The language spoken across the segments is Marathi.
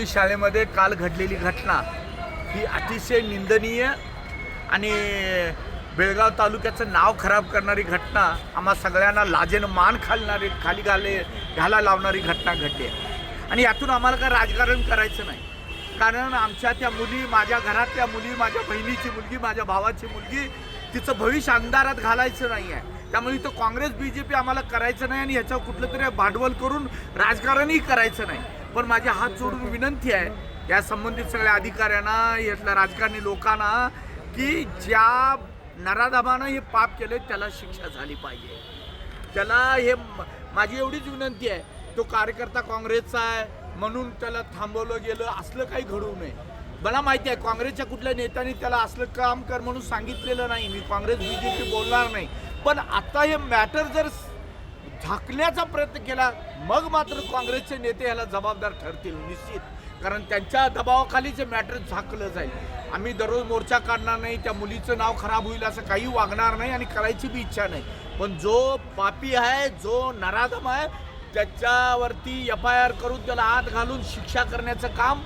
शाळेमध्ये काल घडलेली घटना ही अतिशय निंदनीय आणि बेळगाव तालुक्याचं नाव खराब करणारी घटना, आम्हा सगळ्यांना लाजेनं मान खाली घाला लावणारी घटना घडली आहे. आणि यातून आम्हाला काय राजकारण करायचं नाही, कारण आमच्या त्या मुली, माझ्या घरातल्या मुली, माझ्या बहिणीची मुलगी, माझ्या भावाची मुलगी, तिचं भविष्य अंधारात घालायचं नाही आहे. त्यामुळे इथं काँग्रेस BJP आम्हाला करायचं नाही आणि ह्याच्यावर कुठलं तरी भांडवल करून राजकारणही करायचं नाही. पण माझे हात जोडून विनंती आहे या संबंधित सगळ्या अधिकाऱ्यांना, यातल्या राजकारणी लोकांना, की ज्या नराधमानं हे पाप केले त्याला शिक्षा झाली पाहिजे. त्याला हे माझी एवढीच विनंती आहे. तो कार्यकर्ता काँग्रेसचा आहे म्हणून त्याला थांबवलं गेलं असलं काही घडू नये. मला माहिती आहे काँग्रेसच्या कुठल्या नेत्यांनी त्याला असलं काम कर म्हणून सांगितलेलं नाही. मी काँग्रेस BJP बोलणार नाही. पण आता हे मॅटर जर झाकण्याचा प्रयत्न केला मग मात्र काँग्रेसचे नेते ह्याला जबाबदार ठरतील निश्चित, कारण त्यांच्या दबावाखालीच मॅटर झाकलं जाईल. आम्ही दररोज मोर्चा काढणार नाही, त्या मुलीचं नाव खराब होईल असं काही वागणार नाही आणि करायची बी इच्छा नाही. पण जो पापी आहे, जो नराधम आहे, त्याच्यावरती FIR करून त्याला आत घालून शिक्षा करण्याचं काम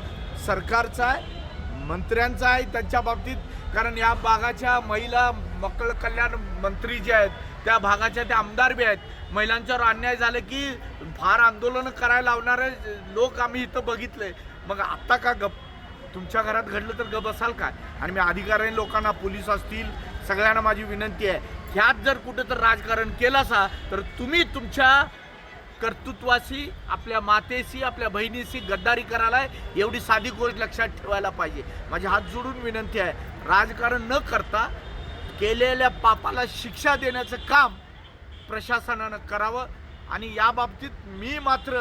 सरकारचं आहे, मंत्र्यांचं आहे त्यांच्या बाबतीत. कारण या भागाच्या महिला मಕ್ಕಳ कल्याण मंत्री जे आहेत त्या भागाच्या त्या आमदार बी आहेत. महिलांच्यावर अन्याय झाले की फार आंदोलनं करायला लावणारे लोक आम्ही इथं बघितले. मग आत्ता का गप, तुमच्या घरात घडलं तर गप असाल काय? आणि मी अधिकारी लोकांना, पोलीस असतील, सगळ्यांना माझी विनंती आहे, ह्यात जर कुठं तर राजकारण केलं असा तर तुम्ही तुमच्या कर्तृत्वाशी, आपल्या मातेशी, आपल्या बहिणीशी गद्दारी करायला एवढी साधी गोष्ट लक्षात ठेवायला पाहिजे. माझे हात जोडून विनंती आहे, राजकारण न करता केलेल्या पापाला शिक्षा देण्याचं काम प्रशासनानं करावं. आणि या बाबतीत मी मात्र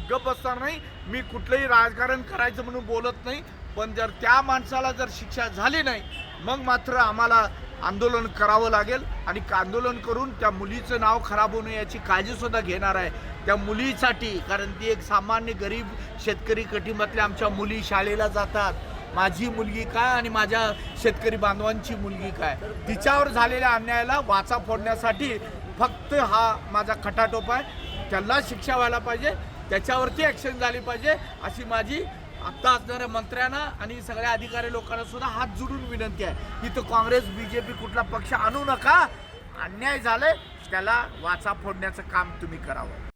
गप बसणार नाही. मी कुठलंही राजकारण करायचं म्हणून बोलत नाही, पण जर त्या माणसाला जर शिक्षा झाली नाही मग मात्र आम्हाला आंदोलन करावं लागेल. आणि आंदोलन करून त्या मुलीचं नाव खराब होऊ नये याची काळजीसुद्धा घेणार आहे त्या मुलीसाठी. कारण ती एक सामान्य गरीब शेतकरी कुटुंबातल्या आमच्या मुली शाळेला जातात. माझी मुलगी काय आणि माझ्या शेतकरी बांधवांची मुलगी काय, तिच्यावर झालेल्या अन्यायाला वाचा फोडण्यासाठी फक्त हा माझा खटाटोप आहे. त्याला शिक्षा व्हायला पाहिजे, त्याच्यावरती ॲक्शन झाली पाहिजे अशी माझी आत्ता असणाऱ्या मंत्र्यांना आणि सगळ्या अधिकारी लोकांना सुद्धा हात जोडून विनंती आहे. इथं काँग्रेस BJP कुठला पक्ष आणू नका. अन्याय झाले त्याला वाचा फोडण्याचं काम तुम्ही करावं.